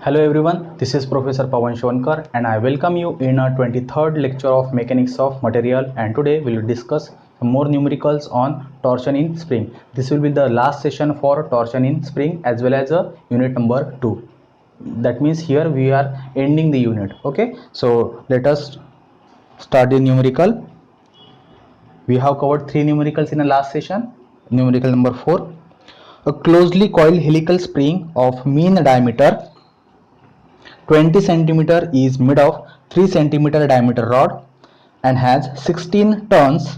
Hello everyone, this is Professor Pawan Shonkar and I welcome you in our 23rd lecture of Mechanics of Material, and today we will discuss some more numericals on torsion in spring. This will be the last session for torsion in spring as well as unit number 2. That means here we are ending the unit. Okay, so let us start the numerical. We have covered 3 numericals in the last session. Numerical number 4. A closely coiled helical spring of mean diameter 20 centimeter is made of 3 centimeter diameter rod and has 16 tons.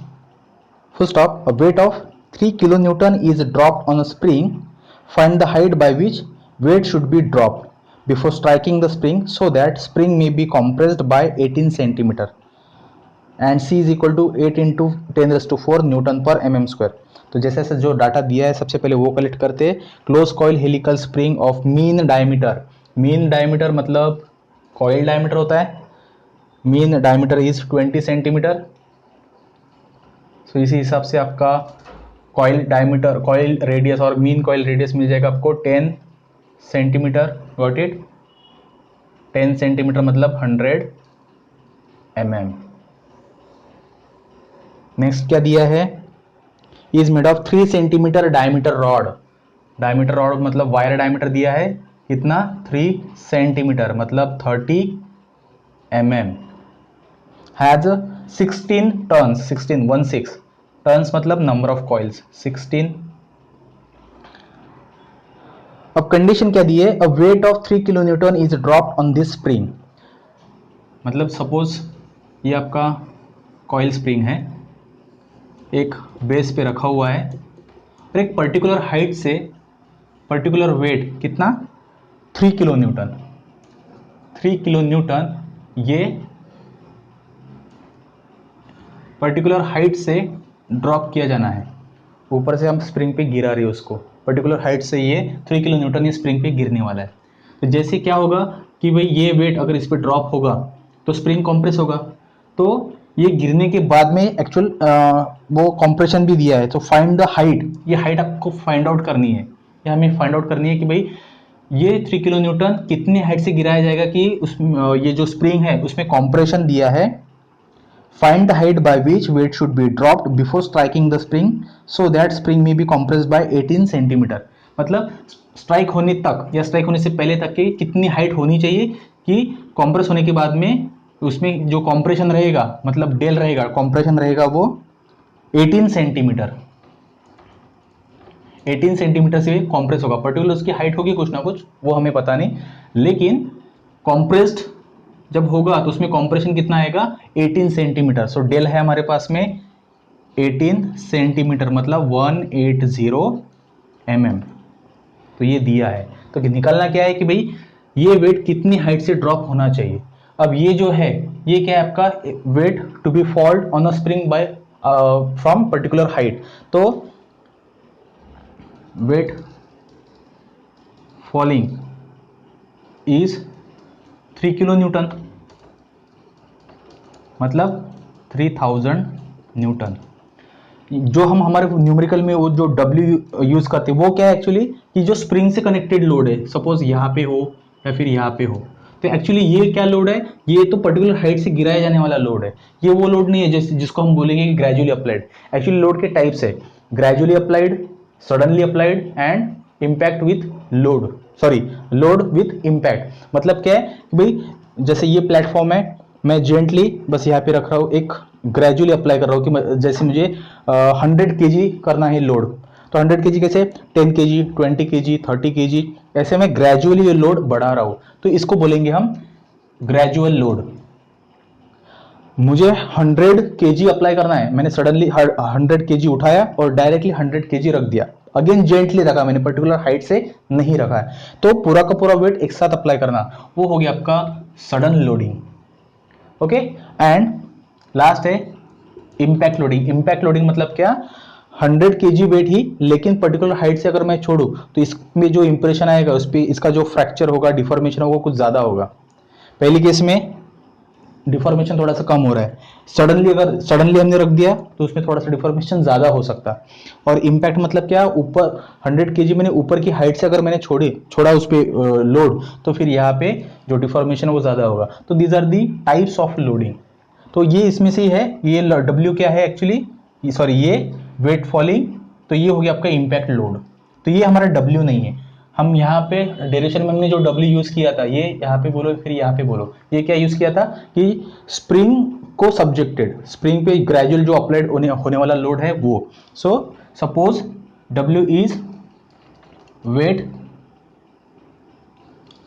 Full stop. A weight of 3 kilonewton is dropped on a spring. Find the height by which weight should be dropped before striking the spring so that spring may be compressed by 18 centimeter. And C is equal to 8 into 10⁴ newton per mm square. तो जैसे जैसे जो data दिया है सबसे पहले वो collect करते हैं. Close coil helical spring of mean diameter. Mean diameter मतलब कॉइल डायमीटर होता है. Mean diameter is 20 centimetre. So इसी हिसाब से आपका कॉइल डायमीटर, कॉइल रेडियस और मीन कॉइल रेडियस मिल जाएगा आपको 10 सेंटीमीटर. Got it. 10 सेंटीमीटर मतलब 100 mm. नेक्स्ट क्या दिया है. Is made of 3 centimetre diameter rod. Diameter rod मतलब वायर डायमीटर दिया है कितना 3 सेंटीमीटर मतलब 30 mm. Has 16 turns. 16 टर्न्स मतलब नंबर ऑफ कॉइल्स 16. अब कंडीशन क्या दी है. A weight of 3 kilonewton is dropped on this spring. मतलब सपोज ये आपका कॉइल स्प्रिंग है, एक बेस पे रखा हुआ है और एक पर्टिकुलर हाइट से पर्टिकुलर वेट कितना 3 किलोन्यूटन. 3 किलोन्यूटन ये पर्टिकुलर हाइट से ड्रॉप किया जाना है. ऊपर से हम स्प्रिंग पे गिरा रहे हैं उसको. पर्टिकुलर हाइट से ये 3 किलोन्यूटन ये स्प्रिंग पे गिरने वाला है. तो जैसे क्या होगा कि भाई ये वेट अगर इस पे ड्रॉप होगा तो स्प्रिंग कॉम्प्रेस होगा. तो ये गिरने के बाद में एक्चुअल वो कॉम्प्रेशन भी दिया है. तो फाइंड द हाइट. ये हाइट आपको फाइंड आउट करनी है. ये हमें फाइंड आउट करनी है कि भाई ये 3 किलो न्यूटन कितनी हाइट से गिराया जाएगा कि उस ये जो स्प्रिंग है उसमें कॉम्प्रेशन दिया है. Find the height by which weight should be dropped before striking the spring so that spring may be compressed by 18 centimetre. मतलब स्ट्राइक होने तक या स्ट्राइक होने से पहले तक की कितनी हाइट होनी चाहिए कि कॉम्प्रेस होने के बाद में उसमें जो कॉम्प्रेशन रहेगा मतलब डेल रहेगा, कॉम्प्रेशन रहेगा वो 18 सेंटीमीटर. 18 सेंटीमीटर से कॉम्प्रेस होगा. पर्टिकुलर उसकी हाइट होगी कुछ ना कुछ, वो हमें पता नहीं, लेकिन कॉम्प्रेस्ड जब होगा तो उसमें कॉम्प्रेशन कितना आएगा 18 सेंटीमीटर. सो डेल है हमारे पास में 18 सेंटीमीटर मतलब 180 mm. तो ये दिया है. तो निकलना क्या है कि भाई ये वेट कितनी हाइट से ड्रॉप होना चाहिए. अब ये जो है ये क्या है आपका weight to be fold on a spring by from particular height. तो weight falling is 3 kilo newton मतलब 3000 न्यूटन. जो हम हमारे न्यूमेरिकल में वो जो W यूज करते हैं वो क्या है एक्चुअली कि जो स्प्रिंग से कनेक्टेड लोड है, सपोज यहाँ पे हो या फिर यहाँ पे हो, तो एक्चुअली ये क्या लोड है, ये तो पर्टिकुलर हाइट से गिराया जाने वाला लोड है. ये वो लोड नहीं है जिसको हम बोलेंगे कि ग्रेजुअली अप्लाइड. एक्चुअली लोड के टाइप्स है gradually applied, suddenly applied and impact with load. Sorry, load with impact. मतलब क्या है कि भाई जैसे ये प्लेटफॉर्म है, मैं जेंटली बस यहाँ पे रख रहा हूँ, एक ग्रेजुअली अप्लाई कर रहा हूँ कि जैसे मुझे 100 kg करना है लोड. तो 100 kg कैसे 10 kg, 20 kg, 30 kg, ऐसे मैं ग्रेजुअली ये लोड बढ़ा रहा हूं. तो इसको बोलेंगे हम ग्रेजुअल लोड. मुझे 100 kg अप्लाई करना है, मैंने सडनली 100 kg उठाया और डायरेक्टली 100 kg रख दिया. अगेन जेंटली रखा मैंने, पर्टिकुलर हाइट से नहीं रखा है. तो पूरा का पूरा वेट एक साथ अप्लाई करना, वो हो गया आपका sudden loading. Okay. And last है इंपैक्ट लोडिंग. इंपैक्ट लोडिंग मतलब क्या 100 kg वेट ही, लेकिन पर्टिकुलर हाइट से अगर मैं छोड़ू तो इसमें जो इंप्रेशन आएगा उस पर इसका जो फ्रैक्चर होगा, डिफॉर्मेशन होगा, कुछ ज्यादा होगा. पहली केस में डिफॉर्मेशन थोड़ा सा कम हो रहा है। सडनली हमने रख दिया तो उसमें थोड़ा सा डिफॉर्मेशन ज़्यादा हो सकता है। और इम्पैक्ट मतलब क्या, ऊपर 100 kg मैंने ऊपर की हाइट से अगर मैंने छोड़ा उस पर लोड, तो फिर यहाँ पे जो डिफॉर्मेशन है वो ज़्यादा होगा। तो these are the types of loading. तो ये इसमें से ही है। ये W क्या है एक्चुअली, सॉरी ये वेट फॉलिंग, तो ये हो गया आपका इम्पैक्ट लोड। तो ये हमारा W नहीं है। हम यहाँ पे डेरिवेशन में हमने जो W यूज़ किया था, ये यहाँ पे बोलो फिर यहाँ पे बोलो, ये क्या यूज़ किया था कि स्प्रिंग को सब्जेक्टेड, स्प्रिंग पे ग्रेजुअल जो अप्लाइड होने वाला लोड है वो। So suppose W is weight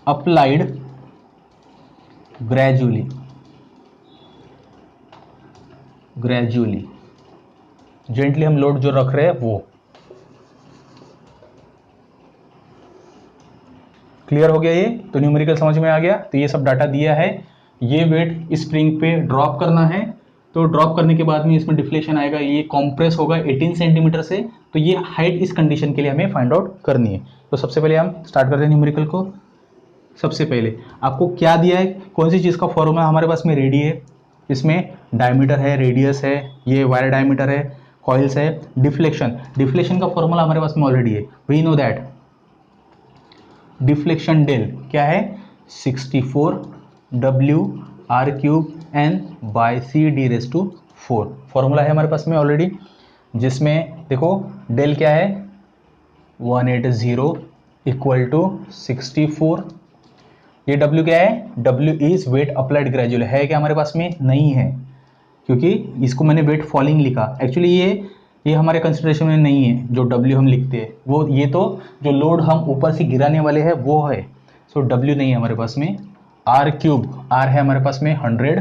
applied gradually gently हम लोड जो रख रहे हैं वो। क्लियर हो गया ये? तो न्यूमेरिकल समझ में आ गया। तो ये सब डाटा दिया है, ये वेट स्प्रिंग पे ड्रॉप करना है। तो ड्रॉप करने के बाद में इसमें डिफ्लेक्शन आएगा, ये कॉम्प्रेस होगा 18 सेंटीमीटर से। तो ये हाइट इस कंडीशन के लिए हमें फाइंड आउट करनी है। तो सबसे पहले हम स्टार्ट करते हैं न्यूमेरिकल को। सबसे पहले आपको क्या दिया है, कौन सी चीज़ का फॉर्मूला हमारे पास में रेडी है। इसमें डायमीटर है, रेडियस है, ये वायर डायमीटर है, कॉइल्स है। डिफ्लेक्शन का फॉर्मूला हमारे पास में ऑलरेडी है। We know that deflection del क्या है, 64 W R⁴N/C d⁴ फॉर्मूला है हमारे पास में ऑलरेडी, जिसमें देखो डेल क्या है 180 = 64। ये W क्या है, W is weight applied gradual है क्या हमारे पास में, नहीं है, क्योंकि इसको मैंने वेट फॉलिंग लिखा। एक्चुअली ये हमारे कंसिडरेशन में नहीं है। जो W हम लिखते हैं वो, ये तो जो लोड हम ऊपर से गिराने वाले हैं वो है। सो W नहीं है हमारे पास में। R³ R है हमारे पास में 100,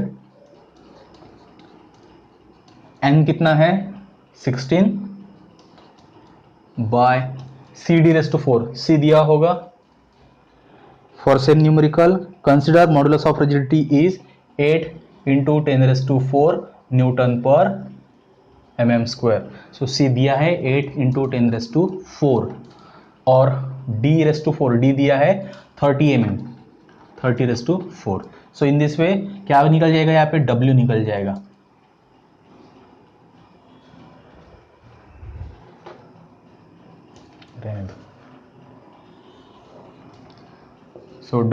N कितना है 16/CD⁴ C दिया होगा। For same numerical consider modulus of rigidity is 8 × 10⁴ Nm²। So C दिया है 8 × 10⁴ और D दिया है 30 mm 30⁴। So in this way क्या निकल जाएगा, यहाँ पे W निकल जाएगा। सो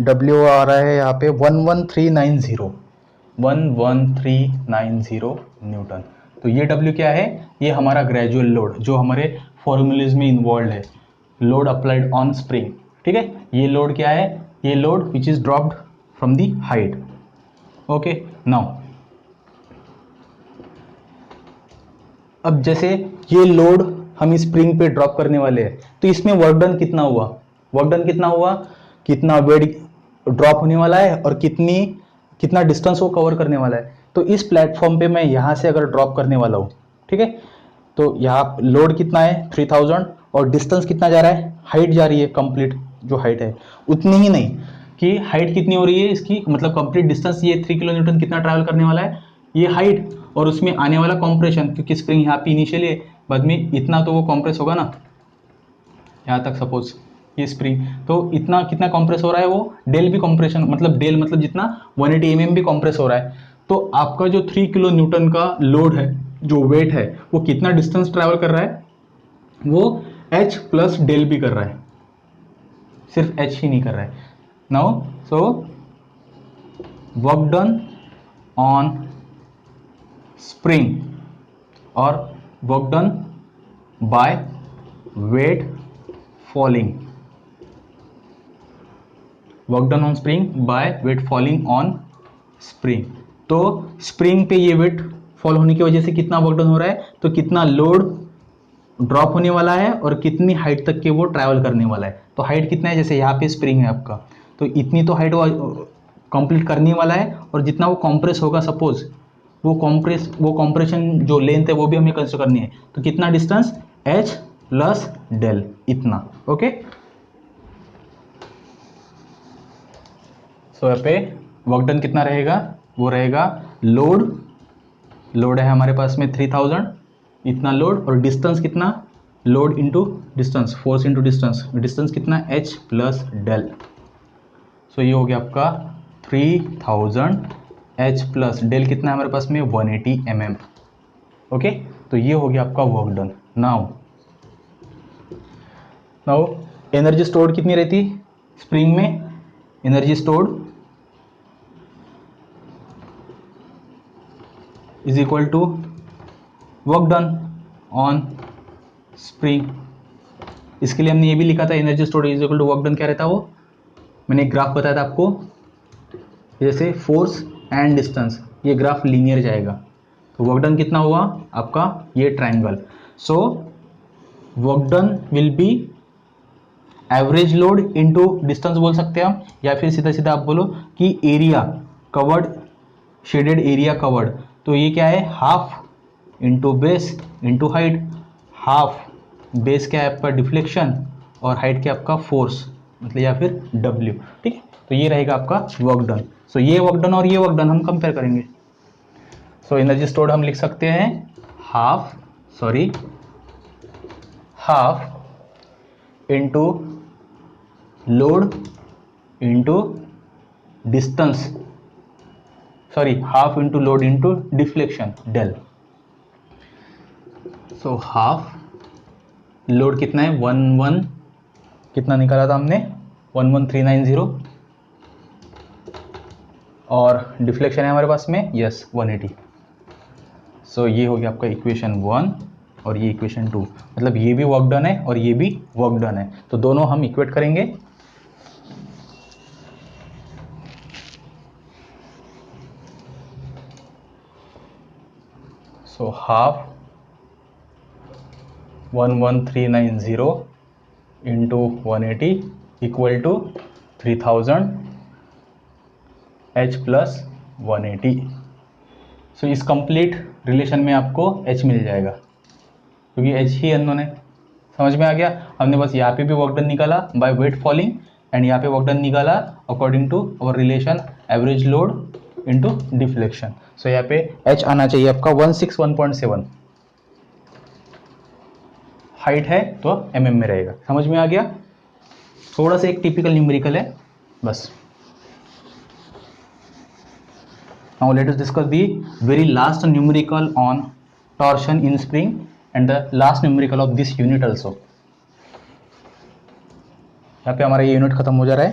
W आ रहा है यहाँ पे 11390 न्यूटन। तो ये W क्या है, ये हमारा ग्रेजुअल लोड जो हमारे फॉर्मूलेज में इन्वॉल्व है, लोड अप्लाइड ऑन स्प्रिंग। ठीक है, ये लोड क्या है, ये load which is dropped from the height. Okay, now अब जैसे ये लोड हम स्प्रिंग पे ड्रॉप करने वाले हैं, तो इसमें वर्क डन कितना हुआ, कितना वेट ड्रॉप होने वाला है और कितना डिस्टेंस वो कवर करने वाला है। तो इस प्लेटफॉर्म पे मैं यहाँ से अगर ड्रॉप करने वाला हूँ, ठीक है, तो यहाँ लोड कितना है 3000 और डिस्टेंस कितना जा रहा है, हाइट जा रही है, कंप्लीट जो हाइट है उतनी ही नहीं कि हाइट कितनी हो रही है इसकी, मतलब कंप्लीट डिस्टेंस ये 3 किलोन्यूटन कितना ट्रैवल करने वाला है, ये हाइट और उसमें आने वाला कॉम्प्रेशन, क्योंकि स्प्रिंग यहाँ पे इनिशियली है, बाद में इतना तो वो कॉम्प्रेस होगा ना, यहाँ तक सपोज ये स्प्रिंग, तो इतना कितना कंप्रेस हो रहा है, वो डेल भी कंप्रेशन, मतलब डेल मतलब जितना 180 mm भी कंप्रेस हो रहा है। तो आपका जो 3 किलो न्यूटन का लोड है, जो वेट है, वो कितना डिस्टेंस ट्रैवल कर रहा है, वो H प्लस डेल भी कर रहा है, सिर्फ H ही नहीं कर रहा है। Now so work done on spring और work done by weight falling, work done on spring by weight falling on spring. तो स्प्रिंग पे ये वेट फॉल होने की वजह से कितना वर्क डन हो रहा है, तो कितना लोड ड्रॉप होने वाला है और कितनी हाइट तक के वो ट्रैवल करने वाला है। तो हाइट कितना है, जैसे यहाँ पे स्प्रिंग है आपका, तो इतनी तो हाइट कंप्लीट करने वाला है, और जितना वो कॉम्प्रेस होगा, सपोज वो कॉम्प्रेशन जो लेंथ है वो भी हमें कंसिडर करनी है। तो कितना डिस्टेंस, H प्लस डेल, इतना। ओके, सो यहाँ पे वर्क डन कितना रहेगा, वो रहेगा लोड है हमारे पास में 3000, इतना लोड, और डिस्टेंस कितना, load into distance, force into distance कितना, H प्लस डेल। सो ये हो गया आपका 3000 H प्लस डेल कितना है हमारे पास में 180 mm। ओके, तो ये हो गया आपका work done. Now energy stored कितनी रहती स्प्रिंग में? Energy stored is equal to work done on spring. इसके लिए हमने ये भी लिखा था energy stored is equal to work done. क्या रहता है वो? मैंने एक ग्राफ बताया था आपको, जैसे फोर्स एंड डिस्टेंस, ये ग्राफ लीनियर जाएगा तो वर्क डन कितना हुआ आपका ये triangle. So work done will be average load into distance बोल सकते हैं हम, या फिर सीधा सीधा आप बोलो कि area covered, shaded area covered. तो ये क्या है? Half into base into height. Half base क्या है आपका डिफ्लेक्शन और हाइट क्या आपका फोर्स, मतलब या फिर W। ठीक है, तो ये रहेगा आपका वर्क डन। सो ये वर्क डन और ये वर्क डन हम कंपेयर करेंगे। सो एनर्जी स्टोर्ड हम लिख सकते हैं half into load into distance, half into load into deflection del. So half load कितना है 11 कितना निकाला था हमने 11390 और डिफ्लेक्शन है हमारे पास में यस 180। सो ये हो गया आपका इक्वेशन 1 और ये इक्वेशन 2, मतलब ये भी वर्क डन है और ये भी वर्क डन है, तो दोनों हम इक्वेट करेंगे। So half 11390 into 180 equal to 3000 H plus 180। So इस कंप्लीट रिलेशन में आपको H मिल जाएगा क्योंकि H ही अननोन है। समझ में आ गया? हमने बस यहाँ पे भी वर्क डन निकाला बाय वेट फॉलिंग एंड यहाँ पे वर्क डन निकाला according to our relation average load into deflection. So यहाँ पे H आना चाहिए आपका 161.7, हाइट है तो mm में रहेगा। समझ में आ गया? थोड़ा सा एक टिपिकल न्यूमेरिकल है बस। Now let us discuss the very last numerical on torsion in spring and the last numerical of this unit also. यहाँ पे हमारा ये यूनिट खत्म हो जा रहा है।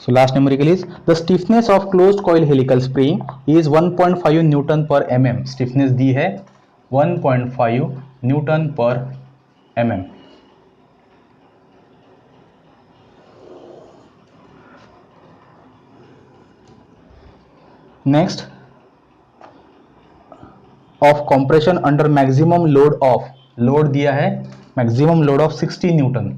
So last numerical is the stiffness of closed coil helical spring is 1.5 Newton per mm. Stiffness दी है 1.5 Newton per mm. Next of compression under maximum load of, load दिया है maximum load of 60 newton.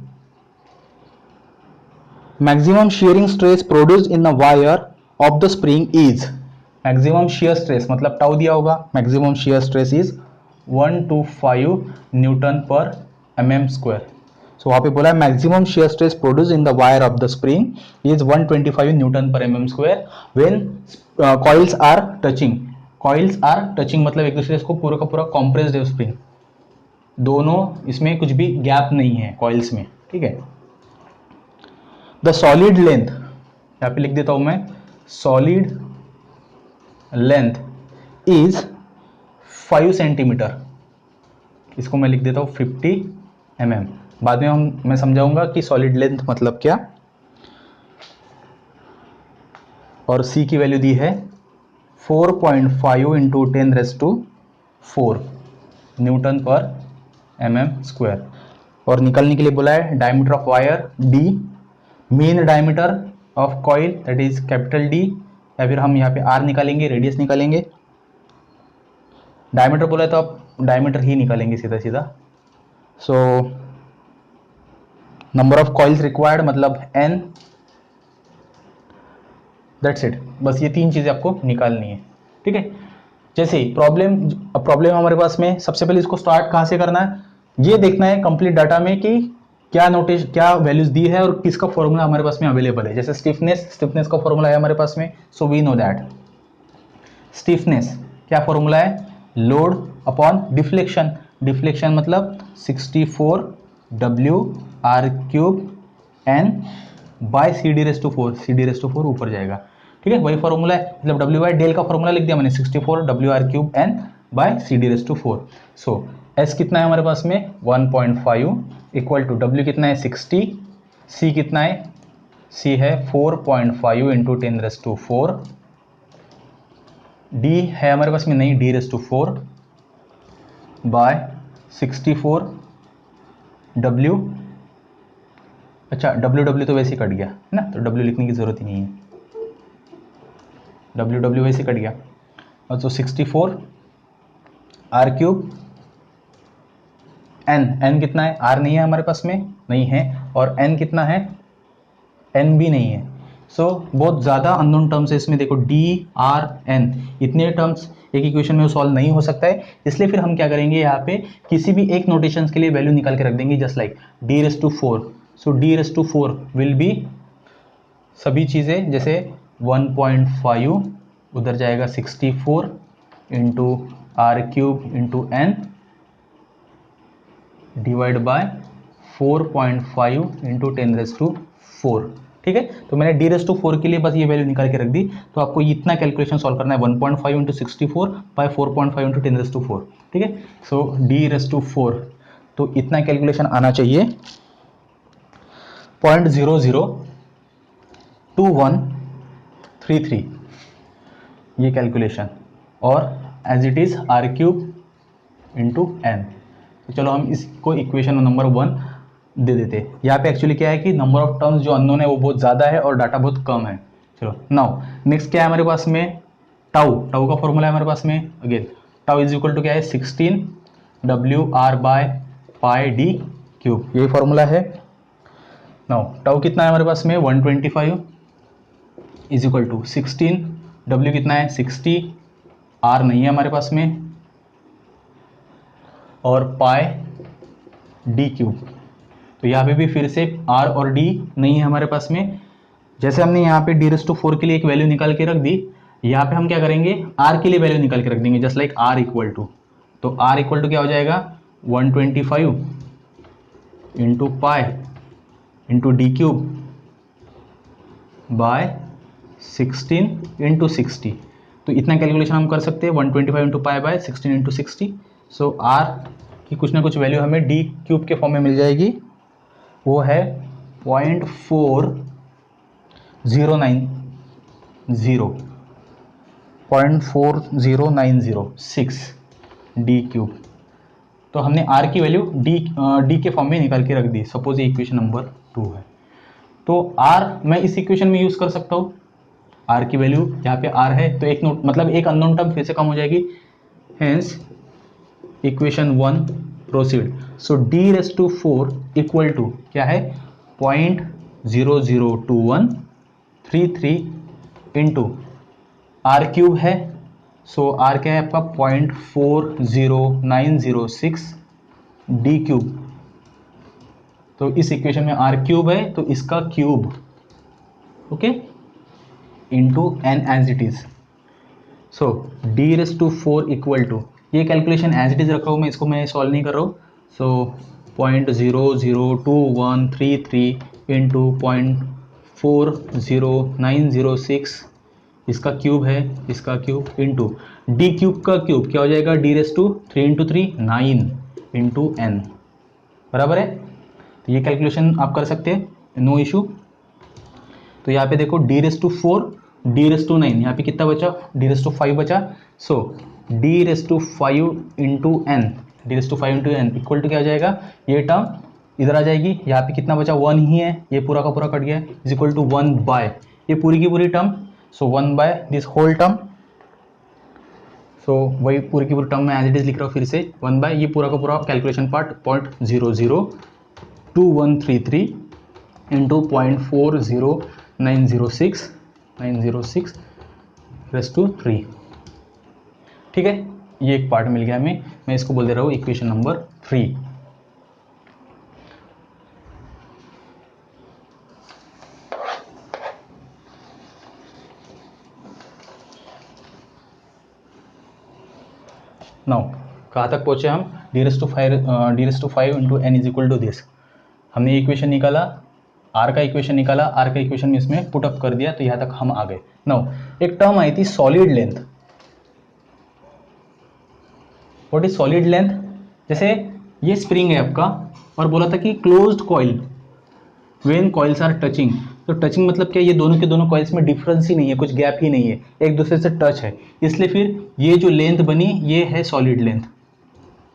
Maximum shearing stress produced in the wire of the spring is, maximum shear stress मतलब tau दिया होगा, maximum shear stress is 125 newton per mm square. So वहां पे बोला है maximum shear stress produced in the wire of the spring is 125 newton per mm square when coils are touching. Coils are touching मतलब एक दूसरे को पूरा का पूरा कॉम्प्रेस्ड है स्प्रिंग, दोनों इसमें कुछ भी गैप नहीं है कॉइल्स में। ठीक है, द सॉलिड लेंथ, यहाँ पे लिख देता हूं मैं, सॉलिड लेंथ इज 5 सेंटीमीटर, इसको मैं लिख देता हूं 50 mm। बाद में मैं समझाऊंगा कि सॉलिड लेंथ मतलब क्या। और C की वैल्यू दी है 4.5 into 10⁻⁴ Newton per mm square. और निकालने के लिए बोला है diameter of wire D, main diameter of coil that is capital D, या फिर हम यहाँ पे R निकालेंगे, रेडियस निकालेंगे। डायमीटर बोला है तो आप डायमीटर ही निकालेंगे सीधा सीधा। So number of coils required मतलब N, दैट्स इट। बस ये तीन चीजें आपको निकालनी है। ठीक है, जैसे प्रॉब्लम हमारे पास में सबसे पहले इसको स्टार्ट कहाँ से करना है, ये देखना है कंप्लीट डाटा में कि क्या वैल्यूज दी है और किसका फॉर्मूला हमारे पास में अवेलेबल है। जैसे स्टिफनेस का फॉर्मूला है हमारे पास में, so we know that stiffness क्या फॉर्मूला है, लोड अपॉन डिफ्लेक्शन। डिफ्लेक्शन मतलब 64 W r³ N by C D raise to 4, C D raise to 4 ऊपर जाएगा, ठीक है, वही फॉर्मूला है, मतलब डब्ल्यू बाई डेल का फॉर्मूला लिख दिया मैंने 64 W R cube N by C D raise to 4। So S कितना है हमारे पास में 1.5 इक्वल टू डब्ल्यू कितना है 60, सी कितना है, सी है 4.5 इंटू 10 रेस टू 4, डी है हमारे पास में नहीं, D raise to 4 by 64 W, अच्छा डब्ल्यू डब्ल्यू तो वैसे ही कट गया है ना, तो डब्ल्यू लिखने की जरूरत ही नहीं है, डब्ल्यू डब्ल्यू वैसे कट गया, और तो 64 आर क्यूब एन, एन कितना है, आर नहीं है हमारे पास में, नहीं है, और एन कितना है, एन भी नहीं है। सो बहुत ज़्यादा अननोन टर्म्स है इसमें, देखो डी आर एन, इतने टर्म्स एक इक्वेशन में सॉल्व नहीं हो सकता है, इसलिए फिर हम क्या करेंगे यहाँ पे किसी भी एक नोटेशंस के लिए वैल्यू निकाल के रख देंगे, just like D raise to 4, so D raise to 4 will be सभी चीज़ें जैसे 1.5 उधर जाएगा 64 into R cube into N divide by 4.5 into 10 raise to 4, ठीक है। तो मैंने डी रेस टू 4 के लिए बस ये वैल्यू निकाल के रख दी, तो आपको इतना कैलकुलेशन सॉल्व करना है 1.5 into 64 by 4.5 into 10 raise to 4, ठीक है। सो डी रेस टू 4, तो इतना कैलकुलेशन आना चाहिए 0.002133 ये कैलकुलेशन, और as it is R cube into N. तो चलो हम इसको इक्वेशन नंबर 1 दे देते। यहाँ पे एक्चुअली क्या है कि नंबर ऑफ टर्म्स जो अननोन है वो बहुत ज़्यादा है और डाटा बहुत कम है। चलो नाउ नेक्स्ट क्या है हमारे पास में, टाउ, टाउ का फॉर्मूला है हमारे पास में, again tau is equal to क्या है 16 W R by pi D cube, यही फॉर्मूला है। नाउ टाउ कितना है हमारे पास में 125 इज इक्वल टू 16, डब्ल्यू कितना है 60, आर नहीं है हमारे पास में, और पाई डी क्यूब। तो यहाँ पे भी फिर से आर और डी नहीं है हमारे पास में, जैसे हमने यहाँ पे डी रेस टू 4 के लिए एक वैल्यू निकाल के रख दी, यहाँ पे हम क्या करेंगे आर के लिए वैल्यू निकाल के रख देंगे, just like R equal to, तो आर इक्वल टू क्या हो जाएगा 125 into pi into D cube by 16 into 60। तो इतना कैलकुलेशन हम कर सकते हैं 125 into pi by 16 into 60। So R की कुछ ना कुछ वैल्यू हमें डी क्यूब के फॉर्म में मिल जाएगी, वो है 0.4090 डी क्यूब। तो हमने आर की वैल्यू डी के फॉर्म में निकाल के रख दी, सपोज ये इक्वेशन नंबर 2 है। तो आर मैं इस इक्वेशन में यूज कर सकता हूँ, आर की वैल्यू यहाँ पे आर है, तो एक नोट मतलब एक अननोन टर्म फिर से कम हो जाएगी, hence equation 1 proceed. So D raise to 4 equal to क्या है 0.002133 इंटू आर क्यूब है, सो आर क्या है आपका 0.40906 डी क्यूब। तो इस इक्वेशन में आर क्यूब है तो इसका cube, okay, into N as it is. So D raise to 4 equal to, ये कैलकुलेशन एज इट इज रखा हूँ मैं, इसको मैं सॉल्व नहीं कर रहा हूँ। सो 0.002133 इंटू 0.40906 इसका क्यूब है, इसका क्यूब इंटू डी क्यूब का क्यूब क्या हो जाएगा D raise to 3 into 3 9 into N, बराबर है। तो ये कैलकुलेशन आप कर सकते हैं, नो इशू। तो यहाँ पे देखो D raise to 4 D raise to 9, यहाँ पे कितना बचा डी रेस टू 5 बचा। So D raise to 5 into N, D raise to 5 into N equal to क्या आ जाएगा, ये टर्म इधर आ जाएगी, यहाँ पे कितना बचा 1 ही है, ये पूरा का पूरा कट गया, इज इक्वल टू 1 बाय ये पूरी की पूरी term, so 1 by this whole term. So वही पूरी की पूरी टर्म में एज इट इज लिख रहा हूँ फिर से 1 बाय ये पूरा का पूरा calculation part 0.002133 into 0.40906 raise to 3, ठीक है। ये एक पार्ट मिल गया हमें, मैं इसको बोल दे रहा हूँ इक्वेशन नंबर 3। नाउ कहाँ तक पहुँचे हम, D raise to 5 into N is equal to this, हमने इक्वेशन निकाला आर का इक्वेशन निकाला, आर का इक्वेशन में इसमें पुट अप कर दिया, तो यहाँ तक हम आ गए। नाउ एक टर्म आई थी solid length. What is solid length? जैसे ये स्प्रिंग है आपका और बोला था कि closed coil when coils are touching. तो टचिंग मतलब क्या, ये दोनों के दोनों कॉइल्स में डिफरेंस ही नहीं है, कुछ गैप ही नहीं है, एक दूसरे से टच है, इसलिए फिर ये जो लेंथ बनी ये है सॉलिड लेंथ।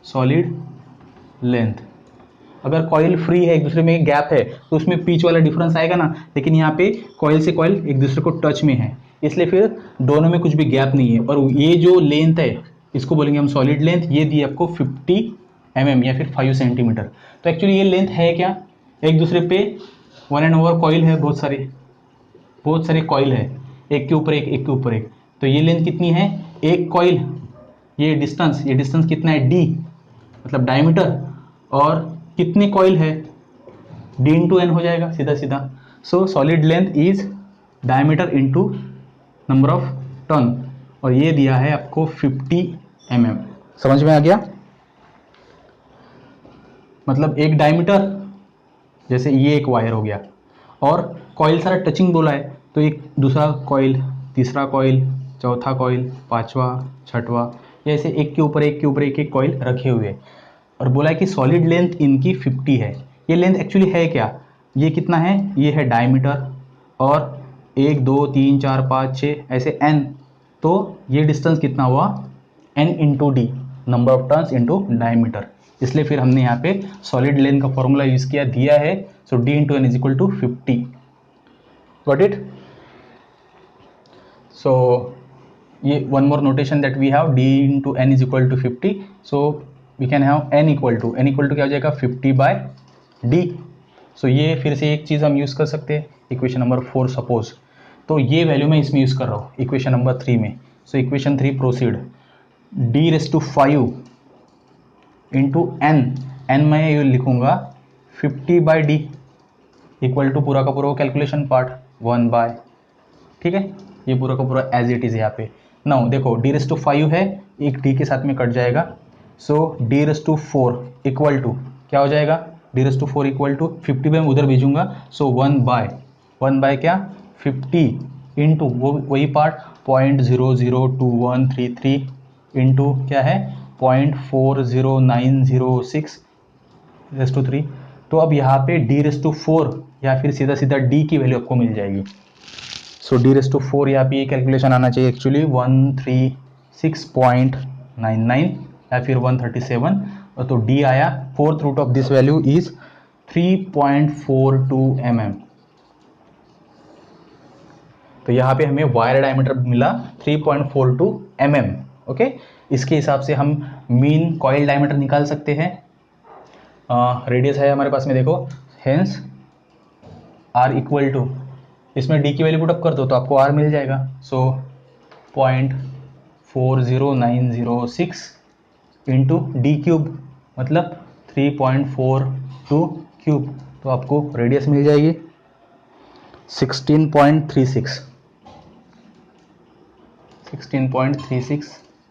Solid length. अगर कॉइल फ्री है, एक दूसरे में गैप है, तो उसमें पिच वाला डिफरेंस आएगा ना, लेकिन यहाँ पे कॉइल से कॉइल एक दूसरे को टच में है, इसलिए फिर दोनों में कुछ भी गैप नहीं है। और ये जो लेंथ है इसको बोलेंगे हम सॉलिड लेंथ। ये दी आपको 50 mm या फिर 5 सेंटीमीटर। तो एक्चुअली ये लेंथ है क्या, एक दूसरे पे 1/over कॉइल है, बहुत सारे कॉइल है, एक के ऊपर एक, एक के ऊपर एक। तो ये लेंथ कितनी है, एक कॉइल, ये डिस्टेंस कितना है, d मतलब डायमीटर, और कितने कॉइल है, d इंटू एन हो जाएगा सीधा सीधा। सो solid length is diameter into number of turn, और ये दिया है आपको 50 mm। समझ में आ गया? मतलब एक डायमीटर, जैसे ये एक वायर हो गया, और कॉइल सारा टचिंग बोला है, तो एक दूसरा कॉइल, तीसरा कॉइल, चौथा कॉइल, पांचवा, छठवा, ऐसे एक के ऊपर एक के ऊपर एक एक कॉइल रखे हुए। और बोला है कि सॉलिड लेंथ इनकी 50 है। ये लेंथ एक्चुअली है क्या, ये कितना है, ये है डायमीटर, और 1 2 3 4 5 6 ऐसे n, तो ये डिस्टेंस कितना हुआ, n into D, number of turns into diameter. इसलिए फिर हमने यहाँ पे सॉलिड लेंथ का फॉर्मूला यूज किया, दिया है, so d into N is equal to 50। Got it? So ये one more notation that we have, d into N is equal to 50, so we can have n equal to क्या हो जाएगा, 50/d। सो ये फिर से एक चीज़ हम यूज़ कर सकते हैं, इक्वेशन नंबर 4 सपोज, तो ये वैल्यू मैं इसमें यूज़ कर रहा हूँ इक्वेशन नंबर 3 में। So equation 3 proceed, d⁵ into n मैं ये लिखूंगा 50/d इक्वल टू पूरा का पूरा कैलकुलेशन पार्ट 1/, ठीक है, ये पूरा का पूरा एज इट इज़ यहाँ पे। नाउ देखो d⁵ है, एक d के साथ में कट जाएगा, सो d⁴ इक्वल टू क्या हो जाएगा, d⁴ इक्वल टू 50 मैं उधर भेजूंगा, सो 1/, क्या 50 इंटू वो वही पार्ट 0.002133 इंटू क्या है 0.40906 तो अब यहाँ पे d⁴ या फिर सीधा सीधा d की वैल्यू आपको मिल जाएगी। सो d⁴ यहाँ पे ये कैलकुलेशन आना चाहिए एक्चुअली 136.99 या फिर 137, और तो d आया, fourth root of this value is 3.42 mm। तो यहाँ पे हमें वायर डायमीटर मिला 3.42 mm। ओके, इसके हिसाब से हम मीन कॉइल डायमीटर निकाल सकते हैं। रेडियस है हमारे पास में, देखो, हेंस r इक्वल टू, इसमें d की वैल्यू पुट अप कर दो तो आपको r मिल जाएगा, सो 0.40906 इंटू d³ मतलब 3.42 क्यूब, तो आपको रेडियस मिल जाएगी 16.36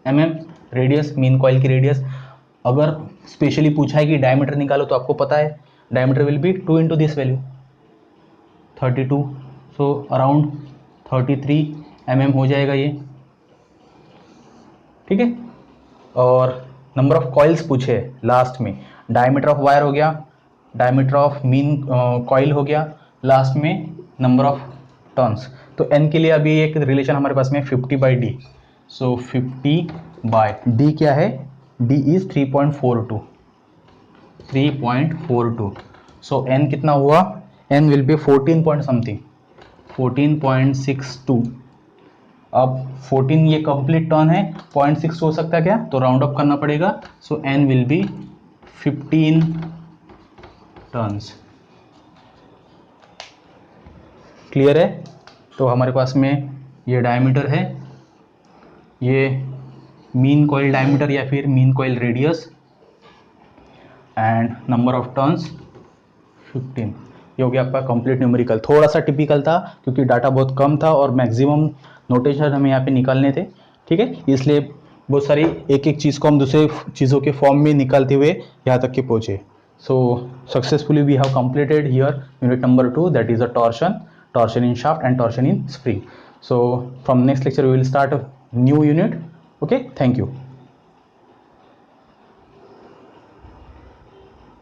mm रेडियस, मीन कॉइल की रेडियस। अगर स्पेशली पूछा है कि डायमीटर निकालो तो आपको पता है diameter will be 2 into this value 32, so around 33 mm हो जाएगा ये, ठीक है। और नंबर ऑफ कॉइल्स पूछे लास्ट में, डायमीटर ऑफ वायर हो गया, डायमीटर ऑफ मीन कॉइल हो गया, लास्ट में नंबर ऑफ टर्न्स। तो n के लिए अभी एक रिलेशन हमारे पास में 50/d, सो 50/d क्या है, d इज 3.42, सो n कितना हुआ, n will be 14 point something, 14.62। अब 14 ये कंप्लीट टर्न है, 0.6 हो सकता है क्या, तो राउंड अप करना पड़ेगा, सो n will be 15 turns. Clear है? तो हमारे पास में ये डायमीटर है, ये मीन कॉइल डायमीटर या फिर mean coil radius, and number of turns 15। ये हो गया आपका कंप्लीट न्यूमेरिकल। थोड़ा सा टिपिकल था क्योंकि डाटा बहुत कम था और मैक्सिमम नोटेशन हमें यहाँ पे निकालने थे, ठीक है, इसलिए बहुत सारी एक एक चीज़ को हम दूसरे चीज़ों के फॉर्म में निकालते हुए यहाँ तक के पहुँचे। So successfully we have completed here unit number 2, that is a torsion in shaft and torsion in spring. So from next lecture we will start a new unit. Okay, thank you.